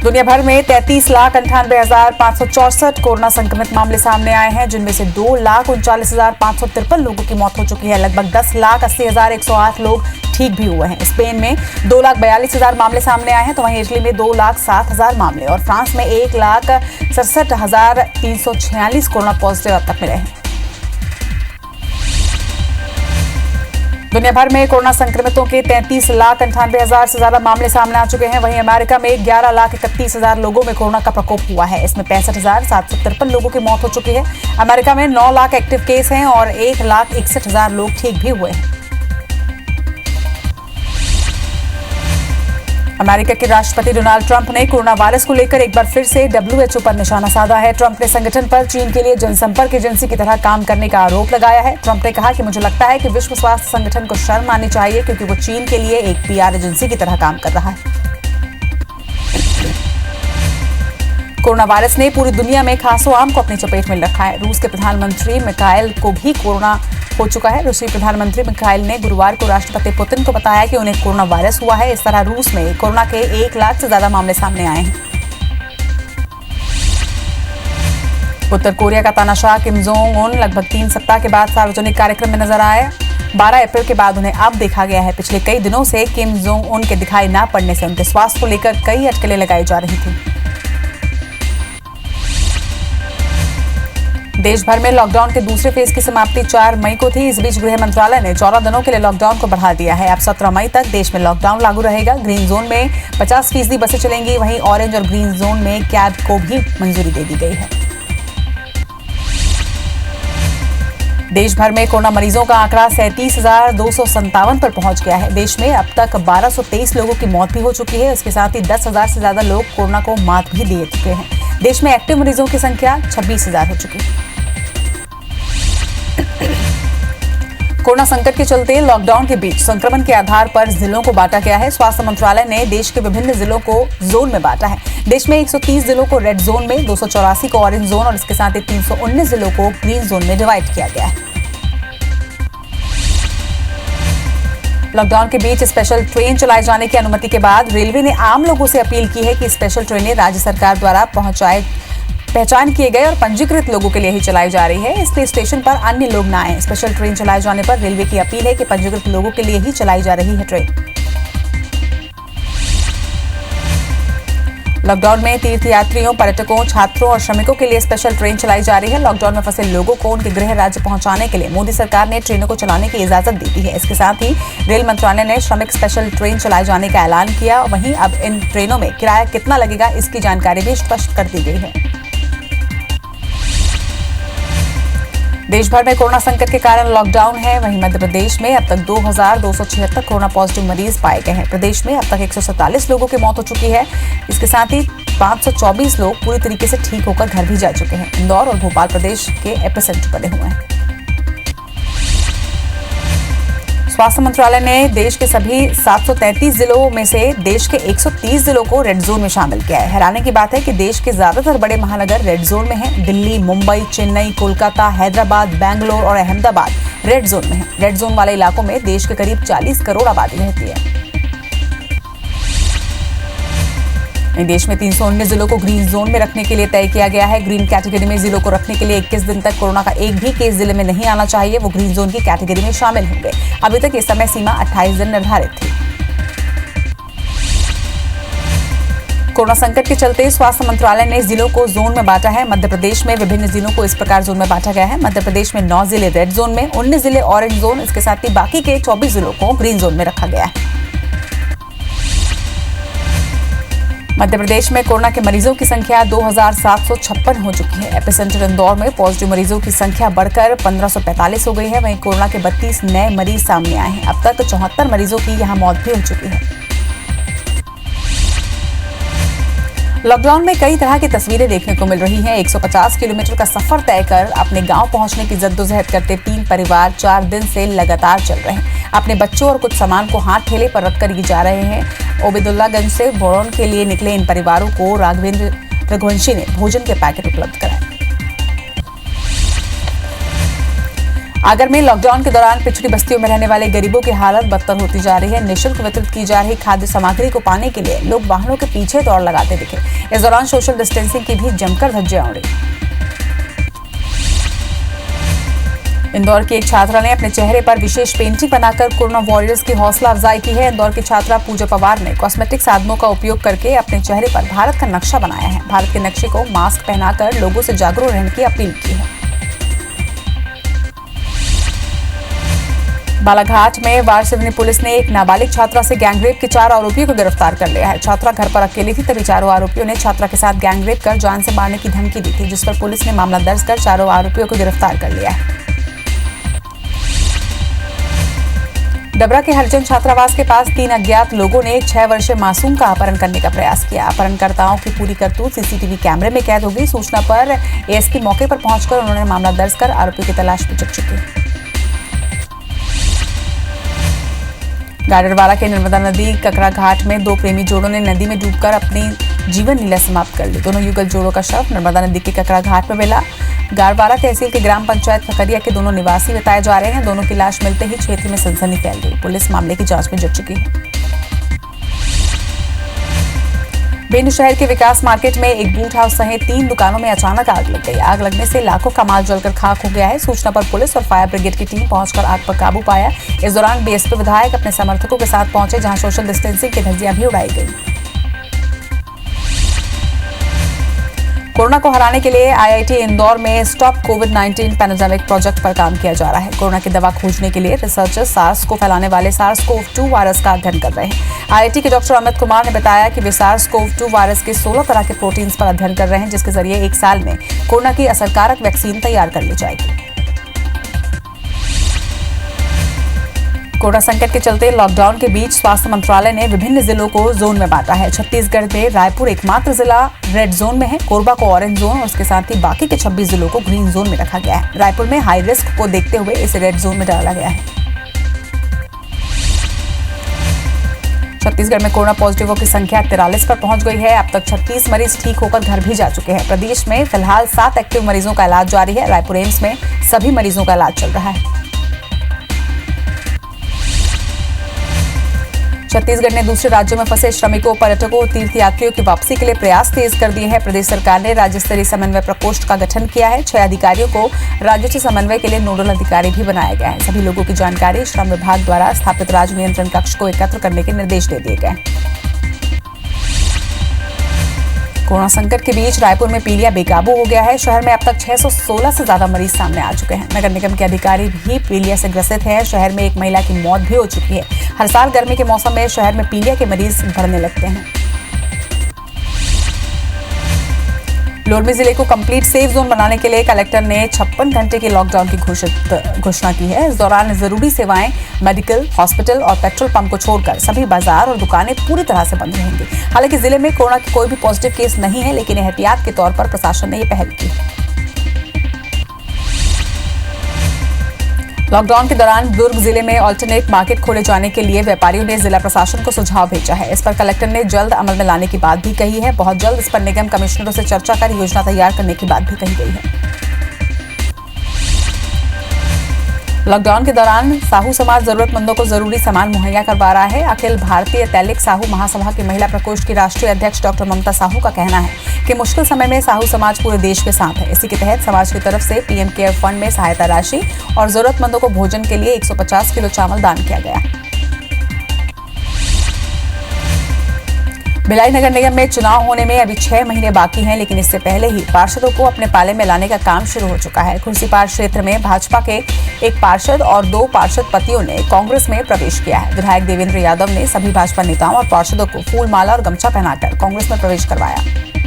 दुनिया भर में 33,98,564 कोरोना संक्रमित मामले सामने आए हैं, जिनमें से 2,39,553 लोगों की मौत हो चुकी है। लगभग 10,80,108 लोग ठीक भी हुए हैं। स्पेन में 2,42,000 मामले सामने आए हैं, तो वहीं इटली में 2,07,000 मामले और फ्रांस में 1,67,346 कोरोना पॉजिटिव अब तक मिले हैं। दुनिया भर में कोरोना संक्रमितों के 33,98,000 से ज्यादा मामले सामने आ चुके हैं। वहीं अमेरिका में 11,31,000 लोगों में कोरोना का प्रकोप हुआ है। इसमें 65,753 लोगों की मौत हो चुकी है। अमेरिका में 9 लाख एक्टिव केस हैं और 1,61,000 लोग ठीक भी हुए हैं। अमेरिका के राष्ट्रपति डोनाल्ड ट्रंप ने कोरोना वायरस को लेकर एक बार फिर से WHO पर निशाना साधा है। ट्रंप ने संगठन पर चीन के लिए जनसंपर्क एजेंसी की तरह काम करने का आरोप लगाया है। ट्रंप ने कहा कि मुझे लगता है कि विश्व स्वास्थ्य संगठन को शर्म आनी चाहिए, क्योंकि वो चीन के लिए एक PR एजेंसी की तरह काम कर रहा है। कोरोना वायरस ने पूरी दुनिया में खासो आम को अपनी चपेट में रखा है। रूस के प्रधानमंत्री मिखाइल को भी कोरोना हो चुका है। रूसी प्रधानमंत्री मिखाइल ने गुरुवार को राष्ट्रपति पुतिन को बताया कि उन्हें कोरोना वायरस हुआ है। इस तरह रूस में कोरोना के 1 लाख से ज्यादा मामले सामने आए हैं। उत्तर कोरिया का तानाशाह किम जोंग उन लगभग 3 सप्ताह के बाद सार्वजनिक कार्यक्रम में नजर आए। 12 अप्रैल के बाद उन्हें अब देखा गया है। पिछले कई दिनों से किम जोंग उन के दिखाई न पड़ने से उनके स्वास्थ्य को लेकर कई अटकलें लगाई जा रही थी। देश भर में लॉकडाउन के दूसरे फेज की समाप्ति 4 मई को थी। इस बीच गृह मंत्रालय ने 14 दिनों के लिए लॉकडाउन को बढ़ा दिया है। अब 17 मई तक देश में लॉकडाउन लागू रहेगा। ग्रीन जोन में 50% बसें चलेंगी। वहीं ऑरेंज और ग्रीन जोन में कैब को भी मंजूरी दे दी गई है। देश भर में कोरोना मरीजों का आंकड़ा 37,257 पर पहुंच गया है। देश में अब तक 1,223 लोगों की मौत भी हो चुकी है। इसके साथ ही 10,000 से ज्यादा लोग कोरोना को मात भी दे चुके हैं। देश में एक्टिव मरीजों की संख्या 26,000 हो चुकी है। कोरोना संकट के चलते लॉकडाउन के बीच संक्रमण के आधार पर जिलों को बांटा गया है। स्वास्थ्य मंत्रालय ने देश के विभिन्न जिलों को जोन में बांटा है। देश में 130 जिलों को रेड जोन में, 284 को ऑरेंज जोन और इसके साथ ही 319 जिलों को ग्रीन जोन में डिवाइड किया गया है। लॉकडाउन के बीच स्पेशल ट्रेन चलाए जाने की अनुमति के बाद रेलवे ने आम लोगों से अपील की है कि स्पेशल ट्रेनें राज्य सरकार द्वारा पहचान किए गए और पंजीकृत लोगों के लिए ही चलाई जा रही है। इसलिए स्टेशन पर अन्य लोग न आए। स्पेशल ट्रेन चलाए जाने पर रेलवे की अपील है कि पंजीकृत लोगों के लिए ही चलाई जा रही है ट्रेन। लॉकडाउन में तीर्थयात्रियों, पर्यटकों, छात्रों और श्रमिकों के लिए स्पेशल ट्रेन चलाई जा रही है। लॉकडाउन में फंसे लोगों को उनके गृह राज्य पहुंचाने के लिए मोदी सरकार ने ट्रेनों को चलाने की इजाजत दी दी है। इसके साथ ही रेल मंत्रालय ने श्रमिक स्पेशल ट्रेन चलाए जाने का ऐलान किया। वहीं अब इन ट्रेनों में किराया कितना लगेगा, इसकी जानकारी भी स्पष्ट कर दी गई है। देश भर में कोरोना संकट के कारण लॉकडाउन है। वहीं मध्य प्रदेश में अब तक 2,276 कोरोना पॉजिटिव मरीज पाए गए हैं। प्रदेश में अब तक 147 लोगों की मौत हो चुकी है। इसके साथ ही 524 लोग पूरी तरीके से ठीक होकर घर भी जा चुके हैं। इंदौर और भोपाल प्रदेश के एपिसेंटर बने हुए हैं। स्वास्थ्य मंत्रालय ने देश के सभी 733 जिलों में से देश के 130 जिलों को रेड जोन में शामिल किया है। हैरानी की बात है कि देश के ज्यादातर बड़े महानगर रेड जोन में हैं। दिल्ली, मुंबई, चेन्नई, कोलकाता, हैदराबाद, बेंगलोर और अहमदाबाद रेड जोन में हैं। रेड जोन वाले इलाकों में देश के करीब 40 करोड़ आबादी रहती है। देश में 319 जिलों को ग्रीन जोन में रखने के लिए तय किया गया है। ग्रीन कैटेगरी में जिलों को रखने के लिए 21 दिन तक कोरोना का एक भी केस जिले में नहीं आना चाहिए। वो ग्रीन जोन की कैटेगरी में शामिल होंगे। अभी तक ये समय सीमा 28 दिन निर्धारित थी। कोरोना संकट के चलते स्वास्थ्य मंत्रालय ने जिलों को जोन में बांटा है। मध्य प्रदेश में विभिन्न जिलों को इस प्रकार जोन में बांटा गया है। मध्य प्रदेश में 9 जिले रेड जोन में, 19 जिले ऑरेंज जोन, इसके साथ ही बाकी के 24 जिलों को ग्रीन जोन में रखा गया है। मध्य प्रदेश में कोरोना के मरीजों की संख्या 2,756 हो चुकी है। एपिसेंटर इंदौर में पॉजिटिव मरीजों की संख्या बढ़कर 1,545 हो गई है। वहीं कोरोना के 32 नए मरीज सामने आए हैं। अब तक 74 मरीजों की यहां मौत भी हो चुकी है। लॉकडाउन में कई तरह की तस्वीरें देखने को मिल रही हैं। 150 किलोमीटर का सफर तय कर अपने गांव पहुंचने की जद्दोजहद करते 3 परिवार 4 दिन से लगातार चल रहे हैं। अपने बच्चों और कुछ सामान को हाथ ठेले पर रखकर ये जा रहे हैं। ओबेदुल्लागंज से बोरौन के लिए निकले इन परिवारों को राघवेंद्र रघुवंशी ने भोजन के पैकेट उपलब्ध कराए। आगर में लॉकडाउन के दौरान पिछड़ी बस्तियों में रहने वाले गरीबों की हालत बदतर होती जा रही है। निःशुल्क वितरित की जा रही खाद्य सामग्री को पाने के लिए लोग वाहनों के पीछे दौड़ लगाते दिखे। इस दौरान सोशल डिस्टेंसिंग की भी जमकर धज्जियां उड़ी। इंदौर की एक छात्रा ने अपने चेहरे पर विशेष पेंटिंग बनाकर कोरोना वॉरियर्स की हौसला अफजाई की है। इंदौर की छात्रा पूजा पवार ने कॉस्मेटिक साधनों का उपयोग करके अपने चेहरे पर भारत का नक्शा बनाया है। भारत के नक्शे को मास्क पहनाकर लोगों से जागरूक रहने की अपील की है। बालाघाट में वारसिवनी पुलिस ने एक नाबालिग छात्रा से गैंगरेप के 4 आरोपियों को गिरफ्तार कर लिया है। छात्रा घर पर अकेली थी, तभी चारों आरोपियों ने छात्रा के साथ गैंगरेप कर जान से मारने की धमकी दी थी, जिस पर पुलिस ने मामला दर्ज कर चारों आरोपियों को गिरफ्तार कर लिया है। डबरा के हरिजन छात्रावास के पास 3 अज्ञात लोगों ने एक 6 वर्षीय मासूम का अपहरण करने का प्रयास किया। अपहरणकर्ताओं की पूरी करतूत सीसीटीवी कैमरे में कैद हो गई। सूचना पर एएसपी मौके पर पहुंचकर उन्होंने मामला दर्ज कर आरोपियों की तलाश में जुट चुके। गाडरवाला के नर्मदा नदी ककरा घाट में 2 प्रेमी जोड़ों ने नदी में डूबकर अपनी जीवन लीला समाप्त कर ली। दोनों युगल जोड़ों का शव नर्मदा नदी के ककरा घाट में मिला। गाडरवाला तहसील के ग्राम पंचायत खकरिया के दोनों निवासी बताए जा रहे हैं। दोनों की लाश मिलते ही क्षेत्र में सनसनी फैल गई। पुलिस मामले की जांच में जुट चुकी है। बेंदू शहर के विकास मार्केट में एक बूट हाउस सहित 3 दुकानों में अचानक आग लग गई। आग लगने से लाखों का माल जलकर खाक हो गया है। सूचना पर पुलिस और फायर ब्रिगेड की टीम पहुंचकर आग पर काबू पाया। इस दौरान बीएसपी विधायक अपने समर्थकों के साथ पहुंचे, जहां सोशल डिस्टेंसिंग की धज्जियां भी उड़ाई गई। कोरोना को हराने के लिए आईआईटी इंदौर में स्टॉप कोविड-19 पैंडेमिक प्रोजेक्ट पर काम किया जा रहा है। कोरोना की दवा खोजने के लिए रिसर्चर्स सार्स को फैलाने वाले SARS-CoV-2 वायरस का अध्ययन कर रहे हैं। आईआईटी के डॉक्टर अमित कुमार ने बताया कि वे SARS-CoV-2 वायरस के 16 तरह के प्रोटीन्स पर अध्ययन कर रहे हैं, जिसके जरिए 1 साल में कोरोना की असरकारक वैक्सीन तैयार कर ली जाएगी। कोरोना संकट के चलते लॉकडाउन के बीच स्वास्थ्य मंत्रालय ने विभिन्न जिलों को जोन में बांटा है। छत्तीसगढ़ में रायपुर एकमात्र जिला रेड जोन में है। कोरबा को ऑरेंज जोन और उसके साथ ही बाकी के 26 जिलों को ग्रीन जोन में रखा गया है। रायपुर में हाई रिस्क को देखते हुए इसे रेड जोन में डाला गया है। छत्तीसगढ़ में कोरोना पॉजिटिवों की संख्या 43 पर पहुंच गई है। अब तक 36 मरीज ठीक होकर घर भी जा चुके हैं। प्रदेश में फिलहाल 7 एक्टिव मरीजों का इलाज जारी है। रायपुर एम्स में सभी मरीजों का इलाज चल रहा है। छत्तीसगढ़ ने दूसरे राज्यों में फंसे श्रमिकों, पर्यटकों और तीर्थयात्रियों की वापसी के लिए प्रयास तेज कर दिए हैं। प्रदेश सरकार ने राज्य स्तरीय समन्वय प्रकोष्ठ का गठन किया है। 6 अधिकारियों को राज्यों से समन्वय के लिए नोडल अधिकारी भी बनाया गया है। सभी लोगों की जानकारी श्रम विभाग द्वारा स्थापित राज्य नियंत्रण कक्ष को एकत्र करने के निर्देश दे दिए गए हैं। कोरोना संकट के बीच रायपुर में पीलिया बेकाबू हो गया है। शहर में अब तक 616 से ज्यादा मरीज सामने आ चुके हैं। नगर निगम के अधिकारी भी पीलिया से ग्रसित हैं। शहर में एक महिला की मौत भी हो चुकी है। हर साल गर्मी के मौसम में शहर में पीलिया के मरीज बढ़ने लगते हैं। लोरमी जिले को कंप्लीट सेफ जोन बनाने के लिए कलेक्टर ने 56 घंटे की लॉकडाउन की घोषणा की है। इस दौरान जरूरी सेवाएं, मेडिकल, हॉस्पिटल और पेट्रोल पंप को छोड़कर सभी बाजार और दुकानें पूरी तरह से बंद रहेंगी। हालांकि जिले में कोरोना की कोई भी पॉजिटिव केस नहीं है, लेकिन एहतियात के तौर पर प्रशासन ने यह पहल की। लॉकडाउन के दौरान दुर्ग जिले में अल्टरनेट मार्केट खोले जाने के लिए व्यापारियों ने जिला प्रशासन को सुझाव भेजा है। इस पर कलेक्टर ने जल्द अमल में लाने की बात भी कही है। बहुत जल्द इस पर निगम कमिश्नरों से चर्चा कर योजना तैयार करने की बात भी कही गई है। लॉकडाउन के दौरान साहू समाज जरूरतमंदों को जरूरी सामान मुहैया करवा रहा है। अखिल भारतीय तैलिक साहू महासभा की महिला प्रकोष्ठ की राष्ट्रीय अध्यक्ष डॉक्टर ममता साहू का कहना है कि मुश्किल समय में साहू समाज पूरे देश के साथ है। इसी के तहत समाज की तरफ से पीएम केयर फंड में सहायता राशि और जरूरतमंदों को भोजन के लिए 150 किलो चावल दान किया गया। भिलाई नगर निगम में चुनाव होने में अभी 6 महीने बाकी हैं, लेकिन इससे पहले ही पार्षदों को अपने पाले में लाने का काम शुरू हो चुका है। खुर्सीपार क्षेत्र में भाजपा के एक पार्षद और 2 पार्षद पतियों ने कांग्रेस में प्रवेश किया है। विधायक देवेंद्र यादव ने सभी भाजपा नेताओं और पार्षदों को फूल माला और गमछा पहनाकर कांग्रेस में प्रवेश करवाया।